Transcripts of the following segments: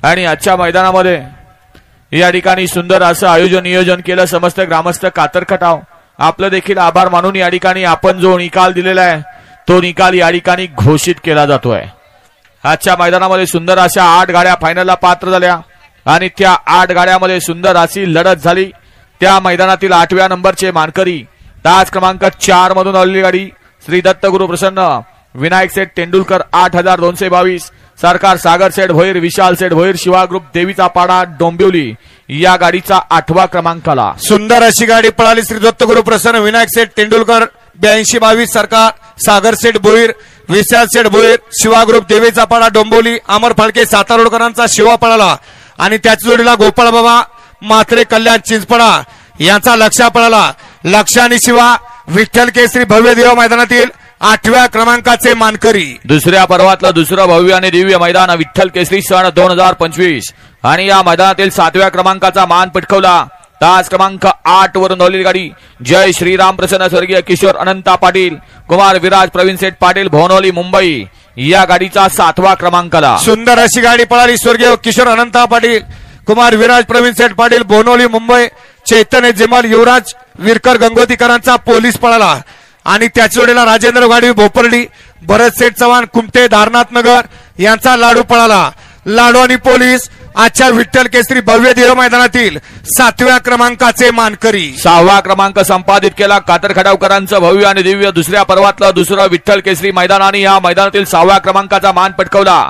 आणि आजच्या मैदानामध्ये या ठिकाणी सुंदर असं आयोजन नियोजन केलं समस्त ग्रामस्थ कातर खटाव आपलं देखील आभार मानून या ठिकाणी आपण जो निकाल दिलेला आहे तो निकाल या ठिकाणी घोषित केला जातोय। आजच्या मैदानामध्ये सुंदर अशा 8 गाड्या फायनलला पात्र झाल्या आणि त्या 8 गाड्यामध्ये सुंदर अशी लढत झाली। त्या मैदानातील 8व्या नंबरचे मानकरी तास क्रमांक 4 मधून आलेली गाडी श्री दत्तगुरु प्रसन्न विनायक सेठ तेंडुलकर 8222 सरकार सागर सेठ भोईर विशाल सेठ भोईर शिवा ग्रुप देवीचा पाडा डोंबिवली या गाडीचा 8वा क्रमांकाला सुंदर अशी गाडी पळाली। श्री दत्तगुरु प्रसन्न विनायक सेठ तेंडुलकर 8222 सरकार सागर सेठ भोईर विशाल सेठ भोईर शिवा ग्रुप देवीचा पाडा डोंबिवली अमर फाळके सातारोडकरांचा शिवा पळाला आणि त्याच जोडीला गोपाळ बाबा मात्रे कल्याण चिंचपडा यांचा लक्ष्या पळाला। लक्ष्य आणि शिवा विठ्ठल केसरी भव्य देव मैदानातील 8व्या क्रमांकाचे मानकरी। दुसऱ्या पर्वातलं दुसरं भव्य आणि दिव्य मैदान विठ्ठल केसरी सन 2025 आणि या मैदानातील 7व्या क्रमांकाचा मान पटकावला तास क्रमांक 8 वरून आलेली गाडी जय श्रीराम प्रसन्न स्वर्गीय किशोर अनंता पाटील कुमार विराज प्रवीण सेठ पाटील भोनोली मुंबई या गाडीचा 7वा क्रमांकाला। सुंदर अशी गाडी पळाली। स्वर्गीय किशोर अनंता पाटील कुमार विराज प्रवीण सेठ पाटील भोनोली मुंबई चैतन्य जिमाल युवराज विरकर गंगोतीकरांचा पोलीस पळाला आणि त्याच जोडीला राजेंद्र गाडी भोपर्डी भरत सेठ चव्हाण कुमटे धारनाथ नगर यांचा लाडू पळाला। लाडू आणि पोलीस आजच्या विठ्ठल केसरी भव्य देव मैदानातील 7व्या क्रमांकाचे मानकरी। 6वा क्रमांक संपादित केला कातर खटावकरांचं भव्य आणि दिव्य दुसऱ्या पर्वातलं दुसरं विठ्ठल केसरी मैदान आणि या मैदानातील 6व्या क्रमांकाचा मान पटकावला।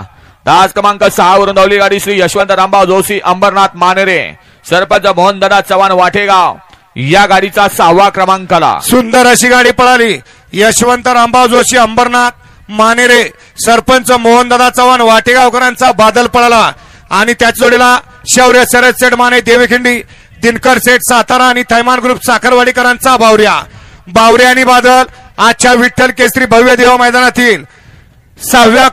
तास क्रमांक 6 वरून धावली गाडी श्री यशवंत रामभाऊ जोशी अंबरनाथ मानेरे सरपंच मोहन दादा चव्हाण वाटेगाव या गाडीचा 6वा क्रमांकाला। सुंदर अशी गाडी पळाली। यशवंत रामभाऊ जोशी अंबरनाथ मानेरे सरपंच मोहन दादा चव्हाण वाटेगावकरांचा बादल पळाला आणि त्याच जोडीला शौर्य शरद सेठ माने देवीखिंडी दिनकर सेठ सातारा आणि थैमान ग्रुप साखरवाडीकरांचा बावऱ्या आणि बादल आजच्या विठ्ठल केसरी भव्य देव मैदानातील 6व्या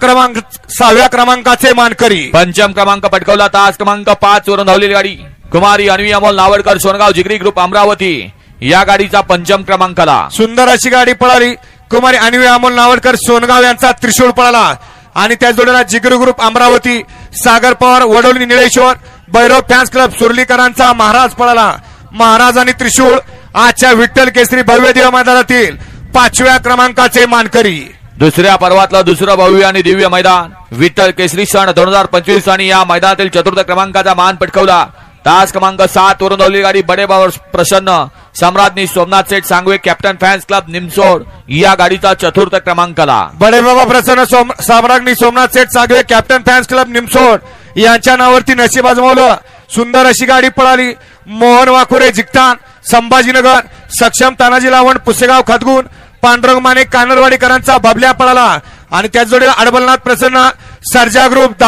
क्रमांकाचे मानकरी। पंचम क्रमांक पटकावला तास क्रमांक 5 वरून धावलेली गाडी कुमारी अन्वी अमोल नावडकर सोनगाव जिगरी ग्रुप अमरावती या गाडीचा 5म क्रमांकाला। सुंदर अशी गाडी पळाली। कुमारी अन्वी अमोल नावडकर सोनगाव यांचा त्रिशूळ पळाला आणि त्याच जोडीला जिगरी ग्रुप अमरावती सागर पवार वडोली निळेश्वर भैरव फॅन्स क्लब सुरलीकरांचा महाराज पळाला। महाराज आणि त्रिशूळ आजच्या विठ्ठल केसरी भव्य देव मैदानातील 5व्या क्रमांकाचे मानकरी। दुसऱ्या पर्वातलं दुसरं भव्य आणि दिव्य मैदान विठ्ठल केसरी सन 2025 आणि या मैदानातील 4र्थ क्रमांकाचा मान पटकावला। तास क्रमांक 7 वरून धावली गाडी बडेबाबा प्रसन्न सम्राज्ञी Somnath Seth Sangve captain fans club Nimsod या गाडीचा 4र्थ क्रमांकाला। बडेबाबा प्रसन्न सम्राज्ञी Somnath Seth Sangve captain fans club Nimsod यांच्या नावावरती नशीब आजमावलं। सुंदर अशी गाडी पळाली। मोहन वाकुरे जिकतान संभाजीनगर सक्षम तानाजी लावण पुसेगाव खतगुण पांडुरंग माने कानरवाडीकरांचा बबल्या पळाला आणि त्याच जोडीला अडबलनाथ प्रसन्न सर्जा ग्रुप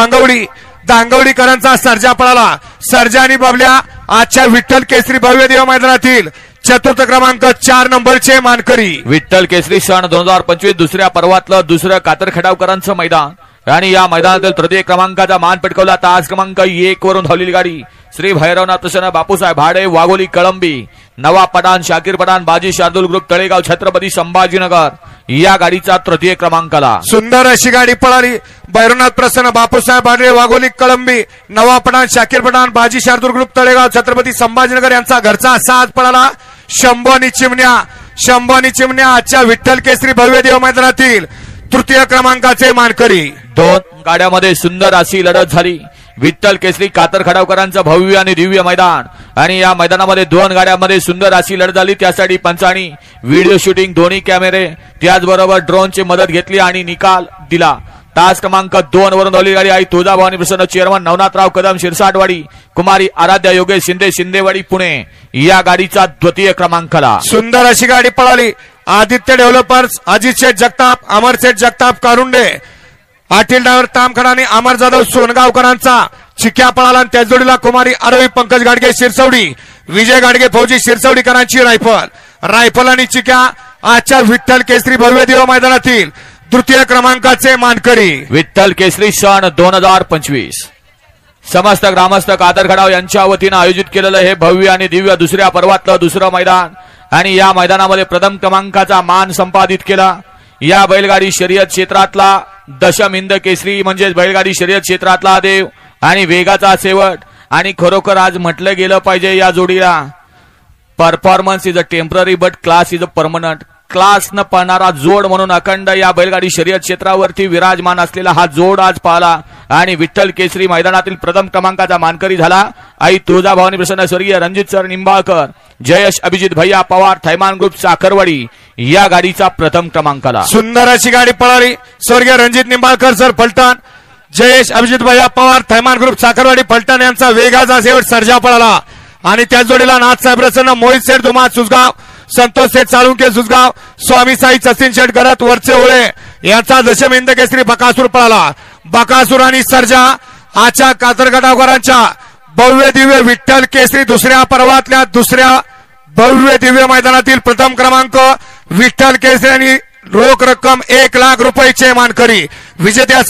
दांगवडीकरांचा सर्जा पळाला। सर्जा आणि बबल्या आजच्या विठ्ठल केसरी भव्य देव मैदानातील 4र्थ क्रमांक 4 नंबरचे मानकरी। विठ्ठल केसरी सन 2025 दुसऱ्या पर्वातलं दुसरं कातर खटावकरांचं मैदान आणि या मैदानातील 3य क्रमांकाचा मान पटकावला। तास क्रमांक 1 वरून धावलेली गाडी श्री भैरवनाथ प्रसन्न बापूसाहेब भाडे वाघोली कळंबी नवाब पठाण शाकीर पठाण बाजी शार्दुल ग्रुप तळेगाव छत्रपती संभाजीनगर या गाडीचा 3य क्रमांकाला। सुंदर अशी गाडी पळाली। भैरवनाथ प्रसन्न बापूसाहेब भाडे वाघोली कळंबी नवाब पठाण शाकीर पठाण बाजी शार्दुल ग्रुप तळेगाव छत्रपती संभाजीनगर यांचा घरचा साज पळाला। शंभू आणि चिमण्या आजच्या विठ्ठल केसरी भव्य देव मैदानातील 3य क्रमांकाचे मानकरी। 2 गाड्यामध्ये सुंदर अशी लढत झाली। विठ्ठल केसरी कातर खटावकरांचं भव्य आणि दिव्य मैदान आणि या मैदानामध्ये 2 गाड्यांमध्ये सुंदर अशी लढत झाली। त्यासाठी पंचांनी व्हिडिओ शूटिंग दोन्ही कॅमेरे त्याचबरोबर ड्रोनची मदत घेतली आणि निकाल दिला। तास क्रमांक 2 वरून धावली गाडी आई तुळजाभवानी प्रसन्न चेअरमन नवनाथराव कदम शिरसाटवाडी कुमारी आराध्या योगेश शिंदे शिंदेवाडी पुणे या गाडीचा 2य क्रमांकाला। सुंदर अशी गाडी पळाली। आदित्य डेव्हलपर्स अजित शेठ जगताप अमर शेठ जगताप कारुंडे पाटील डायव्हर तामखडा आणि अमर जाधव सोनगावकरांचा चिक्या पळाला। त्याच जोडीला कुमारी आरवी पंकज गाडगे शिरसवडी विजय गाडगे फौजी शिरसवडीकरांची रायफल आणि चिक्या आजच्या विठ्ठल केसरी भव्य देव मैदानातील 3य क्रमांकाचे मानकरी। विठ्ठल केसरी सन 2025 समस्त ग्रामस्थ कातर खटाव यांच्या वतीनं आयोजित केलेलं हे भव्य आणि दिव्य दुसऱ्या पर्वातलं दुसरं मैदान आणि या मैदानामध्ये प्रथम क्रमांकाचा मान संपादित केला। या बैलगाडी शर्यत क्षेत्रातला दशम हिंद केसरी म्हणजे बैलगाडी शर्यत क्षेत्रातला देव आणि वेगाचा शेवट. आणि खरोखर आज म्हटलं गेलं पाहिजे या जोडीला, performance is a temporary but class is a permanent. Class न पळणारा जोड म्हणून अखंड या बैलगाडी शर्यत क्षेत्रावरती विराजमान असलेला हा जोड आज पाहला. आणि विठ्ठल केसरी मैदानातील प्रथम क्रमांकाचा मानकरी झाला. आई तुळजाभवानी प्रसन्न स्वर्गीय रणजित सर निंबाळकर, जयेश अभिजित भैया पवार, थैमान ग्रुप साखरवाडी या गाडीचा प्रथम क्रमांकाला. सुंदर अशी गाडी पळाली. स्वर्गीय रणजित निंबाळकर सर फलटण, जयेश अभिजित भैया पवार, थैमान ग्रुप साखरवाडी फलटण यांचा वेगाचा शेवट सर्जा पळाला. आणि त्याच जोडीला नाथसाहेब प्रसन्न, मोहित शेठ धुमाळ सुसगाव, संतोष शेठ साळुंके सुसगाव, स्वामी साई सचिन शेठ गरत वरचे ओळे यांचा दशमिंद केसरी बकासूर पळाला. बकासूर आणि सर्जा आजच्या कातरगटावकरांच्या भव्य दिव्य विठ्ठल केसरी दुसऱ्या पर्वातल्या दुसऱ्या भव्य दिव्य मैदानातील प्रथम क्रमांक विठ्ठल केसरी आणि रोख रक्कम 1,00,000 रुपयाचे मानकरी विजेत्या